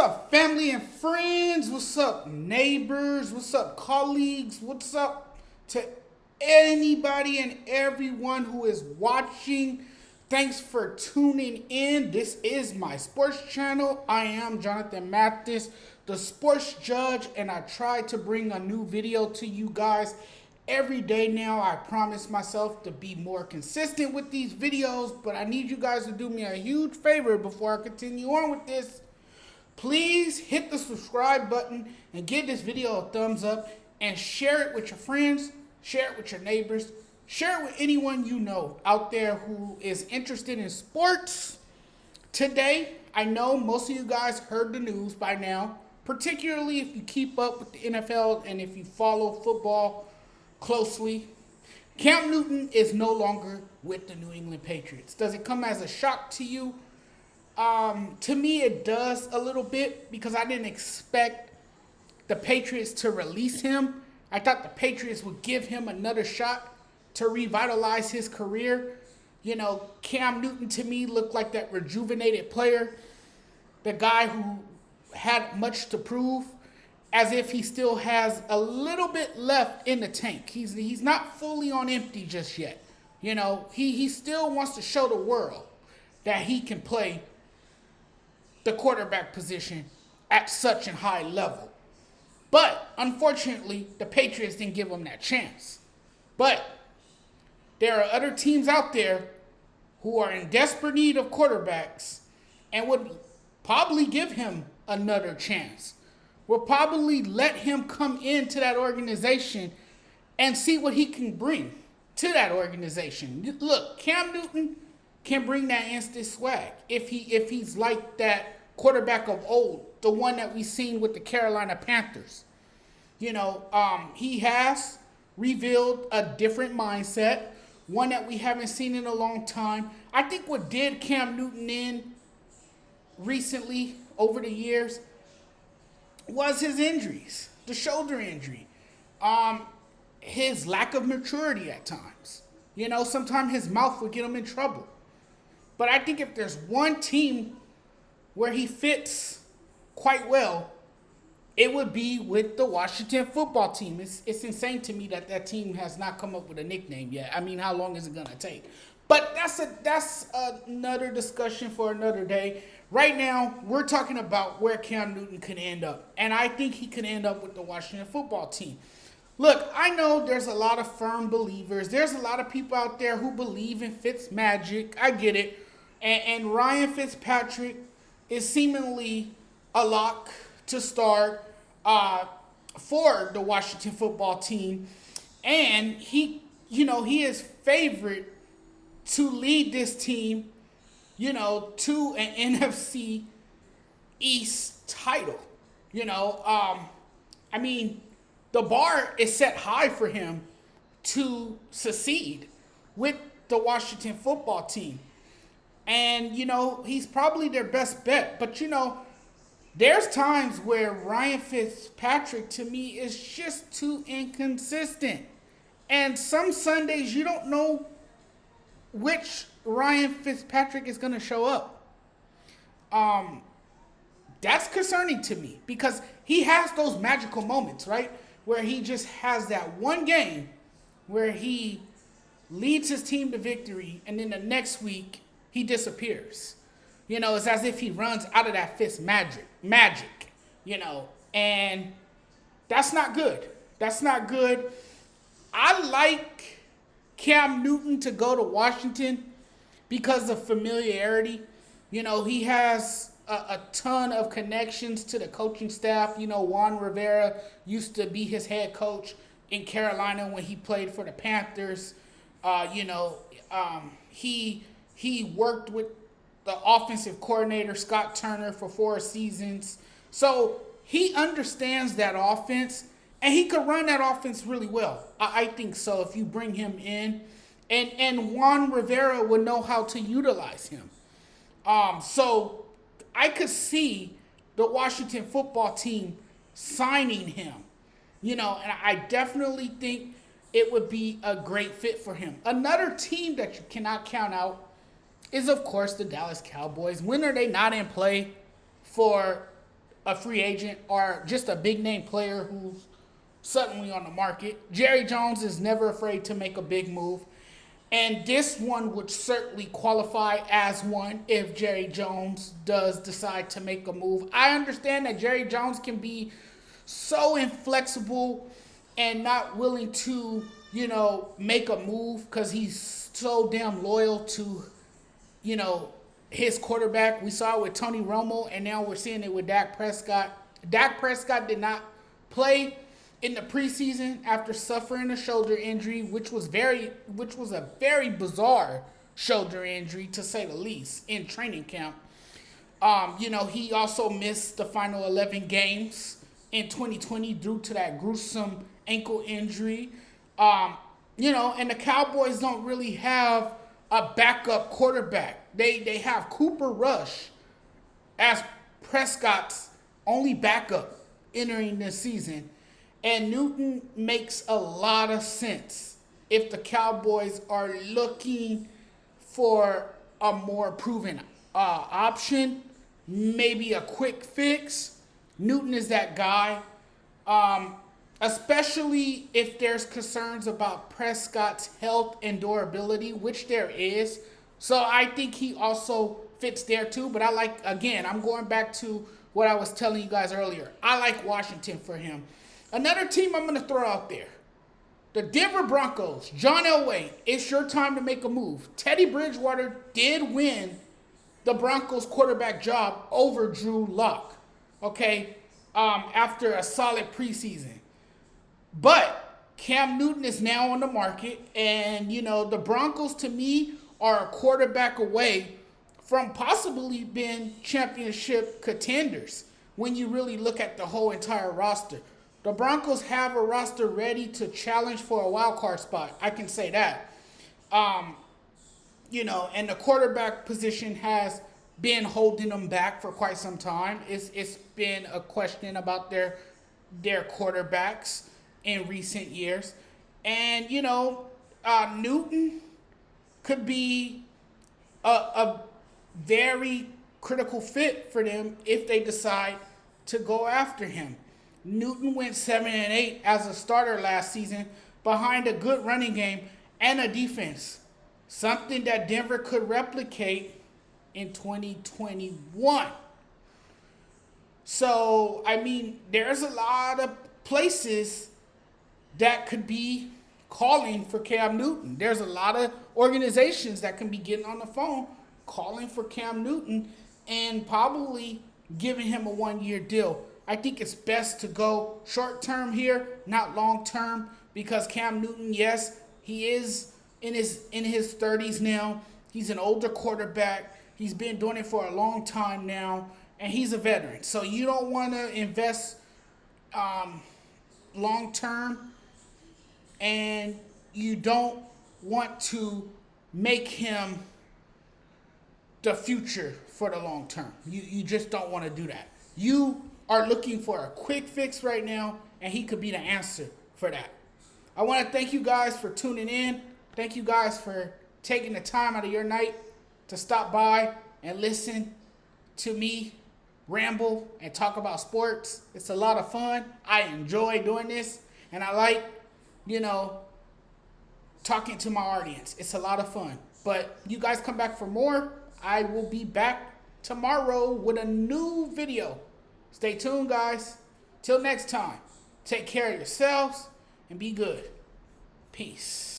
up, family and friends? What's up, neighbors? What's up, colleagues? What's up to anybody and everyone who is watching? Thanks for tuning in. This is my sports channel. I am Jonathan Mathis, the sports judge, and I try to bring a new video to you guys every day now. I promise myself to be more consistent with these videos, but I need you guys to do me a huge favor before I continue on with this. Please hit the subscribe button and give this video a thumbs up and share it with your friends, share it with your neighbors, share it with anyone you know out there who is interested in sports. Today, I know most of you guys heard the news by now, particularly if you keep up with the NFL and if you follow football closely. Cam Newton is no longer with the New England Patriots. Does it come as a shock to you? To me, it does a little bit because I didn't expect the Patriots to release him. I thought the Patriots would give him another shot to revitalize his career. You know, Cam Newton to me looked like that rejuvenated player, the guy who had much to prove, as if he still has a little bit left in the tank. He's not fully on empty just yet. You know, he still wants to show the world that he can play the quarterback position at such a high level. But unfortunately, the Patriots didn't give him that chance. But there are other teams out there who are in desperate need of quarterbacks and would probably give him another chance. Will probably let him come into that organization and see what he can bring to that organization. Look, Cam Newton can bring that instant swag if he's like that quarterback of old, the one that we seen with the Carolina Panthers. You know, he has revealed a different mindset, one that we haven't seen in a long time. I think what did Cam Newton in recently over the years was his injuries, the shoulder injury, his lack of maturity at times. You know, sometimes his mouth would get him in trouble. But I think if there's one team where he fits quite well, it would be with the Washington football team. It's insane to me that team has not come up with a nickname yet. I mean, how long is it going to take? But that's another discussion for another day. Right now, we're talking about where Cam Newton could end up. And I think he could end up with the Washington football team. Look, I know there's a lot of firm believers. There's a lot of people out there who believe in Fitz magic. I get it. And Ryan Fitzpatrick is seemingly a lock to start for the Washington football team. And he is favored to lead this team, to an NFC East title. I mean, the bar is set high for him to succeed with the Washington football team. And, he's probably their best bet. But, there's times where Ryan Fitzpatrick, to me, is just too inconsistent. And some Sundays, you don't know which Ryan Fitzpatrick is going to show up. That's concerning to me because he has those magical moments, right? Where he just has that one game where he leads his team to victory, and then the next week he disappears. It's as if he runs out of that Fitz magic, and that's not good. That's not good. I like Cam Newton to go to Washington because of familiarity. He has a ton of connections to the coaching staff. Juan Rivera used to be his head coach in Carolina when he played for the Panthers. He worked with the offensive coordinator, Scott Turner, for 4 seasons. So he understands that offense, and he could run that offense really well. I think so if you bring him in. And Juan Rivera would know how to utilize him. So I could see the Washington football team signing him. And I definitely think it would be a great fit for him. Another team that you cannot count out is, of course, the Dallas Cowboys. When are they not in play for a free agent or just a big name player who's suddenly on the market. Jerry Jones is never afraid to make a big move. And this one would certainly qualify as one if Jerry Jones does decide to make a move. I understand that Jerry Jones can be so inflexible and not willing to, make a move because he's so damn loyal to, you know, his quarterback. We saw it with Tony Romo, and now we're seeing it with Dak Prescott. Dak Prescott did not play in the preseason after suffering a shoulder injury, which was a very bizarre shoulder injury to say the least in training camp. He also missed the final 11 games in 2020 due to that gruesome ankle injury. And the Cowboys don't really have a backup quarterback. They have Cooper Rush as Prescott's only backup entering this season. And Newton makes a lot of sense if the Cowboys are looking for a more proven option, maybe a quick fix. Newton is that guy, especially if there's concerns about Prescott's health and durability, which there is. So I think he also fits there too. But I'm going back to what I was telling you guys earlier. I like Washington for him. Another team I'm going to throw out there, the Denver Broncos. John Elway, it's your time to make a move. Teddy Bridgewater did win the Broncos quarterback job over Drew Lock, after a solid preseason. But Cam Newton is now on the market, and, the Broncos, to me, are a quarterback away from possibly being championship contenders when you really look at the whole entire roster. The Broncos have a roster ready to challenge for a wild card spot. I can say that. And the quarterback position has been holding them back for quite some time. It's been a question about their quarterbacks in recent years. And, Newton could be a very critical fit for them if they decide to go after him. Newton went 7-8 as a starter last season behind a good running game and a defense, something that Denver could replicate in 2021. So, there's a lot of places that could be calling for Cam Newton. There's a lot of organizations that can be getting on the phone calling for Cam Newton and probably giving him a one-year deal. I think it's best to go short term here, not long term, because Cam Newton, yes, he is in his 30s now. He's an older quarterback. He's been doing it for a long time now, and he's a veteran. So you don't want to invest long term, and you don't want to make him the future for the long term. You just don't want to do that. You are looking for a quick fix right now, and he could be the answer for that. I want to thank you guys for tuning in. Thank you guys for taking the time out of your night to stop by and listen to me ramble and talk about sports. It's a lot of fun. I enjoy doing this, and I like, talking to my audience. It's a lot of fun. But you guys come back for more. I will be back tomorrow with a new video. Stay tuned, guys. Till next time, take care of yourselves and be good. Peace.